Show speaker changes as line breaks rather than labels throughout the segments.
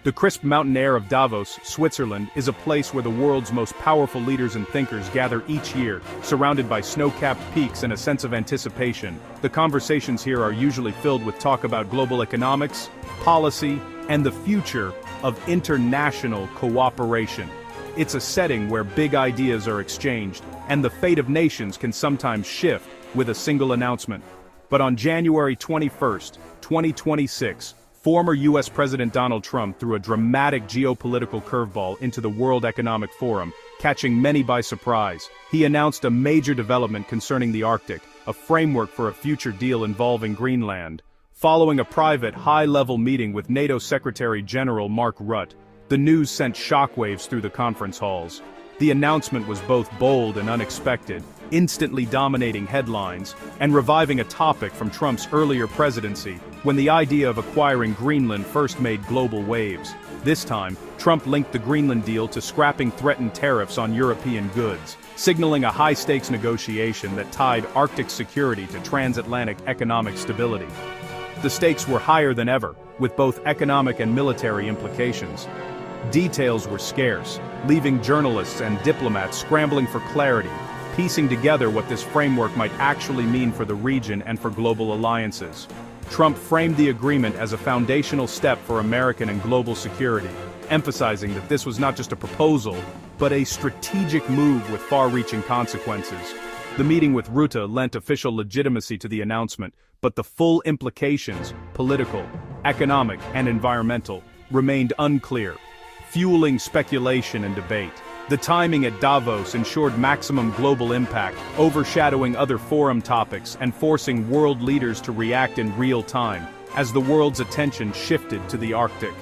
The crisp mountain air of Davos, Switzerland, is a place where the world's most powerful leaders and thinkers gather each year, surrounded by snow-capped peaks and a sense of anticipation. The conversations here are usually filled with talk about global economics, policy, and the future of international cooperation. It's a setting where big ideas are exchanged, and the fate of nations can sometimes shift with a single announcement. But on January 21st, 2026, former U.S. President Donald Trump threw a dramatic geopolitical curveball into the World Economic Forum, catching many by surprise. He announced a major development concerning the Arctic, a framework for a future deal involving Greenland. Following a private, high-level meeting with NATO Secretary-General Mark Rutte, the news sent shockwaves through the conference halls. The announcement was both bold and unexpected, instantly dominating headlines, and reviving a topic from Trump's earlier presidency, when the idea of acquiring Greenland first made global waves. This time, Trump linked the Greenland deal to scrapping threatened tariffs on European goods, signaling a high-stakes negotiation that tied Arctic security to transatlantic economic stability. The stakes were higher than ever, with both economic and military implications. Details were scarce, leaving journalists and diplomats scrambling for clarity, piecing together what this framework might actually mean for the region and for global alliances. Trump framed the agreement as a foundational step for American and global security, emphasizing that this was not just a proposal, but a strategic move with far-reaching consequences. The meeting with Rutte lent official legitimacy to the announcement, but the full implications, political, economic, and environmental, remained unclear, fueling speculation and debate. The timing at Davos ensured maximum global impact, overshadowing other forum topics and forcing world leaders to react in real time, as the world's attention shifted to the Arctic.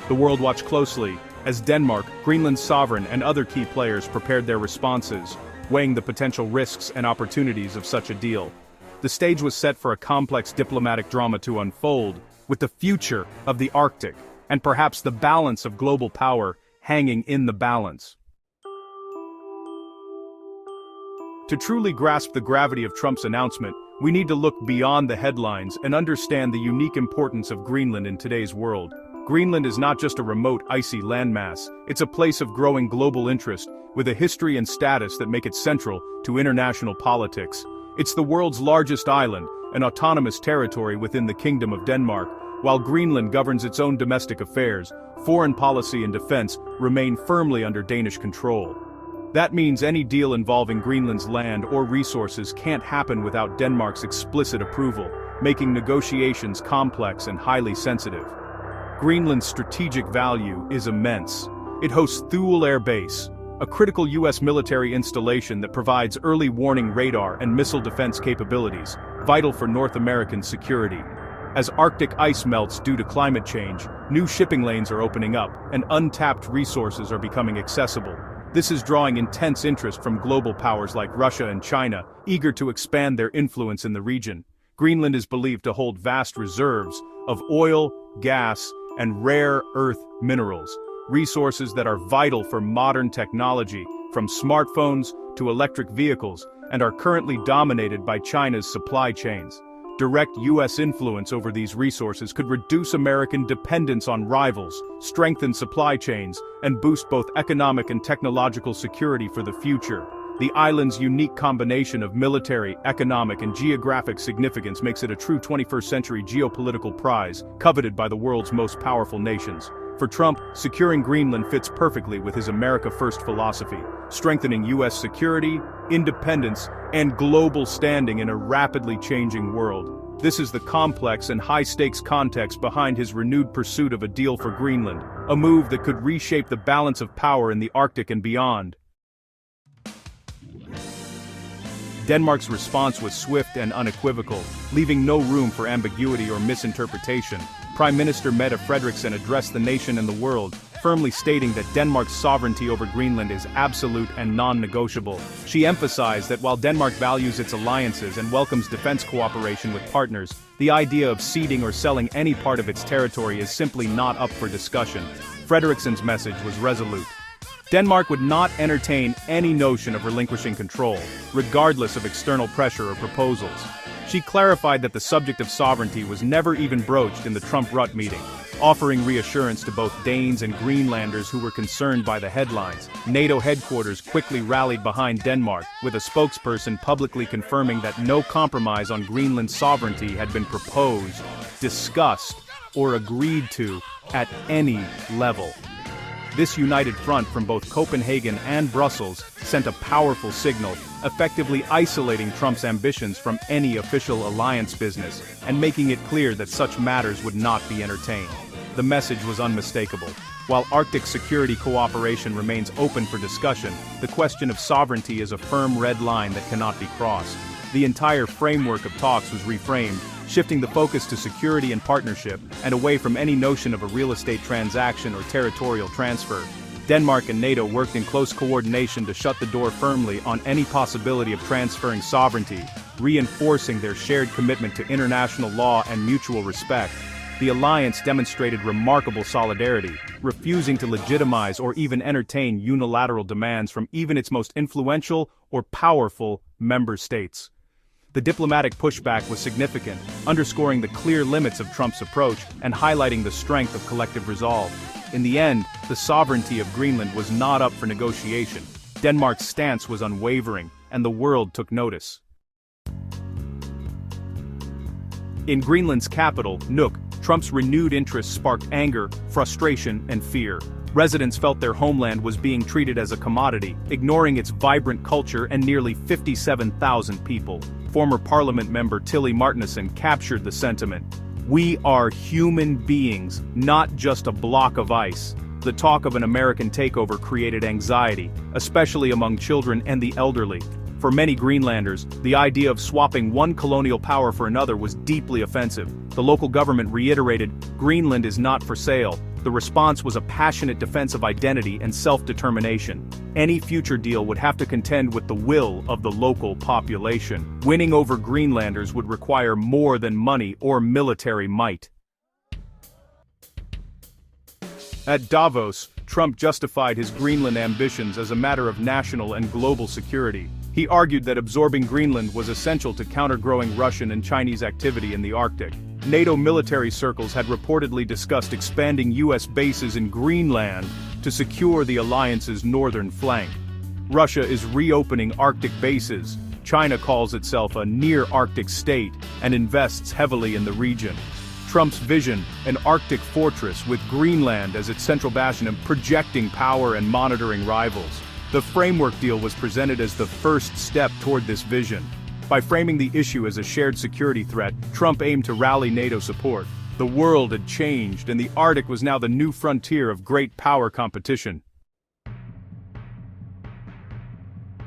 The world watched closely, as Denmark, Greenland's sovereign, and other key players prepared their responses, weighing the potential risks and opportunities of such a deal. The stage was set for a complex diplomatic drama to unfold, with the future of the Arctic, and perhaps the balance of global power, hanging in the balance. To truly grasp the gravity of Trump's announcement, we need to look beyond the headlines and understand the unique importance of Greenland in today's world. Greenland is not just a remote, icy landmass, it's a place of growing global interest, with a history and status that make it central to international politics. It's the world's largest island, an autonomous territory within the Kingdom of Denmark. While Greenland governs its own domestic affairs, foreign policy and defense remain firmly under Danish control. That means any deal involving Greenland's land or resources can't happen without Denmark's explicit approval, making negotiations complex and highly sensitive. Greenland's strategic value is immense. It hosts Thule Air Base, a critical U.S. military installation that provides early warning radar and missile defense capabilities, vital for North American security. As Arctic ice melts due to climate change, new shipping lanes are opening up, and untapped resources are becoming accessible. This is drawing intense interest from global powers like Russia and China, eager to expand their influence in the region. Greenland is believed to hold vast reserves of oil, gas, and rare earth minerals, resources that are vital for modern technology, from smartphones to electric vehicles, and are currently dominated by China's supply chains. Direct U.S. influence over these resources could reduce American dependence on rivals, strengthen supply chains, and boost both economic and technological security for the future. The island's unique combination of military, economic, and geographic significance makes it a true 21st-century geopolitical prize, coveted by the world's most powerful nations. For Trump, securing Greenland fits perfectly with his America First philosophy, strengthening U.S. security, independence, and global standing in a rapidly changing world. This is the complex and high-stakes context behind his renewed pursuit of a deal for Greenland, a move that could reshape the balance of power in the Arctic and beyond. Denmark's response was swift and unequivocal, leaving no room for ambiguity or misinterpretation. Prime Minister Mette Frederiksen addressed the nation and the world, firmly stating that Denmark's sovereignty over Greenland is absolute and non-negotiable. She emphasized that while Denmark values its alliances and welcomes defense cooperation with partners, the idea of ceding or selling any part of its territory is simply not up for discussion. Frederiksen's message was resolute. Denmark would not entertain any notion of relinquishing control, regardless of external pressure or proposals. She clarified that the subject of sovereignty was never even broached in the Trump-Rutte meeting. offering reassurance to both Danes and Greenlanders who were concerned by the headlines. NATO headquarters quickly rallied behind Denmark, with a spokesperson publicly confirming that no compromise on Greenland's sovereignty had been proposed, discussed, or agreed to at any level. This united front from both Copenhagen and Brussels sent a powerful signal, effectively isolating Trump's ambitions from any official alliance business, and making it clear that such matters would not be entertained. The message was unmistakable. While Arctic security cooperation remains open for discussion, the question of sovereignty is a firm red line that cannot be crossed. The entire framework of talks was reframed, shifting the focus to security and partnership, and away from any notion of a real estate transaction or territorial transfer. Denmark and NATO worked in close coordination to shut the door firmly on any possibility of transferring sovereignty, reinforcing their shared commitment to international law and mutual respect. The alliance demonstrated remarkable solidarity, refusing to legitimize or even entertain unilateral demands from even its most influential or powerful member states. The diplomatic pushback was significant, underscoring the clear limits of Trump's approach and highlighting the strength of collective resolve. In the end, the sovereignty of Greenland was not up for negotiation. Denmark's stance was unwavering, and the world took notice. In Greenland's capital, Nuuk, Trump's renewed interest sparked anger, frustration, and fear. Residents felt their homeland was being treated as a commodity, ignoring its vibrant culture and nearly 57,000 people. Former Parliament member Tilly Martinson captured the sentiment. "We are human beings, not just a block of ice." The talk of an American takeover created anxiety, especially among children and the elderly. For many Greenlanders, the idea of swapping one colonial power for another was deeply offensive. The local government reiterated, "Greenland is not for sale." The response was a passionate defense of identity and self-determination. Any future deal would have to contend with the will of the local population. Winning over Greenlanders would require more than money or military might. At Davos, Trump justified his Greenland ambitions as a matter of national and global security. He argued that absorbing Greenland was essential to counter growing Russian and Chinese activity in the Arctic. NATO military circles had reportedly discussed expanding U.S. bases in Greenland to secure the alliance's northern flank. Russia is reopening Arctic bases. China calls itself a near-Arctic state and invests heavily in the region. Trump's vision, an Arctic fortress with Greenland as its central bastion and projecting power and monitoring rivals. The framework deal was presented as the first step toward this vision. By framing the issue as a shared security threat, Trump aimed to rally NATO support. The world had changed, and the Arctic was now the new frontier of great power competition.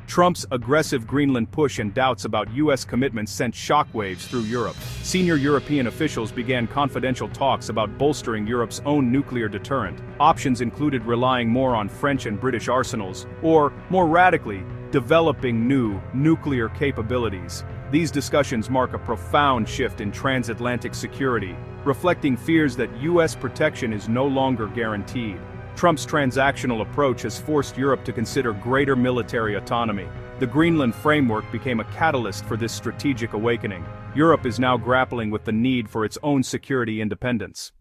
Trump's aggressive Greenland push and doubts about U.S. commitments sent shockwaves through Europe. Senior European officials began confidential talks about bolstering Europe's own nuclear deterrent. Options included relying more on French and British arsenals, or, more radically, developing new nuclear capabilities. These discussions mark a profound shift in transatlantic security, reflecting fears that U.S. protection is no longer guaranteed. Trump's transactional approach has forced Europe to consider greater military autonomy. The Greenland framework became a catalyst for this strategic awakening. Europe is now grappling with the need for its own security independence.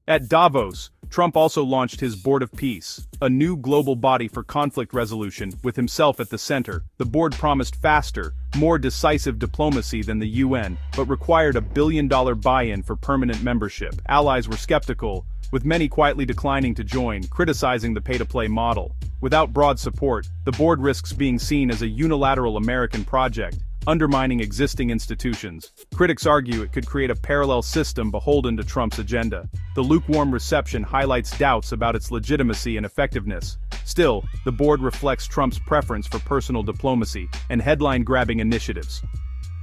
At Davos, Trump also launched his Board of Peace, a new global body for conflict resolution, with himself at the center. The board promised faster, more decisive diplomacy than the UN, but required a billion-dollar buy-in for permanent membership. Allies were skeptical, with many quietly declining to join, criticizing the pay-to-play model. Without broad support, the board risks being seen as a unilateral American project, undermining existing institutions. Critics argue it could create a parallel system beholden to Trump's agenda. The lukewarm reception highlights doubts about its legitimacy and effectiveness. Still, the board reflects Trump's preference for personal diplomacy and headline-grabbing initiatives.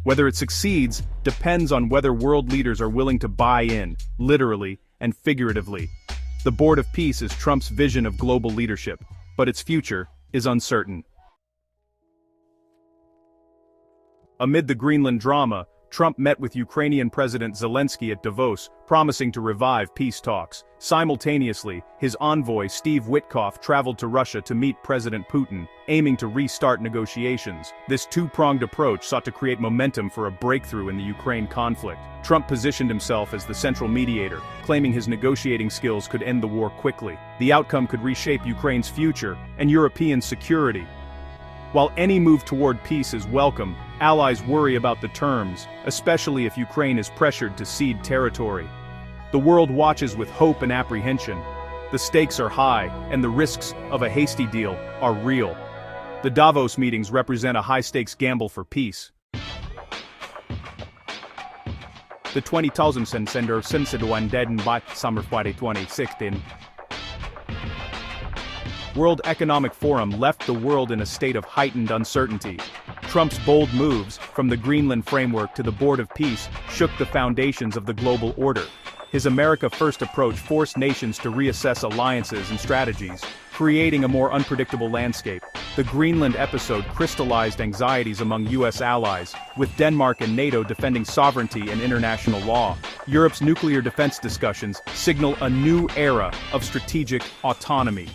Whether it succeeds depends on whether world leaders are willing to buy in, literally and figuratively. The Board of Peace is Trump's vision of global leadership, but its future is uncertain. Amid the Greenland drama, Trump met with Ukrainian President Zelensky at Davos, promising to revive peace talks. Simultaneously, his envoy Steve Witkoff traveled to Russia to meet President Putin, aiming to restart negotiations. This two-pronged approach sought to create momentum for a breakthrough in the Ukraine conflict. Trump positioned himself as the central mediator, claiming his negotiating skills could end the war quickly. The outcome could reshape Ukraine's future and European security. While any move toward peace is welcome, allies worry about the terms, especially if Ukraine is pressured to cede territory. The world watches with hope and apprehension. The stakes are high, and the risks of a hasty deal are real. The Davos meetings represent a high-stakes gamble for peace. The 20,000 sender Sinsiduan dead by summer 2016. World Economic Forum left the world in a state of heightened uncertainty. Trump's bold moves, from the Greenland framework to the Board of Peace, shook the foundations of the global order. His America First approach forced nations to reassess alliances and strategies, creating a more unpredictable landscape. The Greenland episode crystallized anxieties among U.S. allies, with Denmark and NATO defending sovereignty and international law. Europe's nuclear defense discussions signal a new era of strategic autonomy.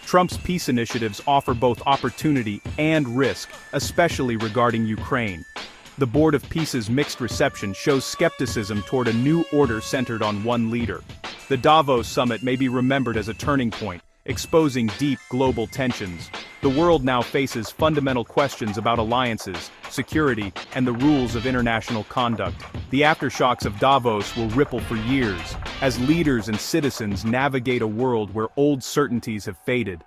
Trump's peace initiatives offer both opportunity and risk, especially regarding Ukraine. The Board of Peace's mixed reception shows skepticism toward a new order centered on one leader. The Davos summit may be remembered as a turning point, exposing deep global tensions. The world now faces fundamental questions about alliances, security, and the rules of international conduct. The aftershocks of Davos will ripple for years, as leaders and citizens navigate a world where old certainties have faded.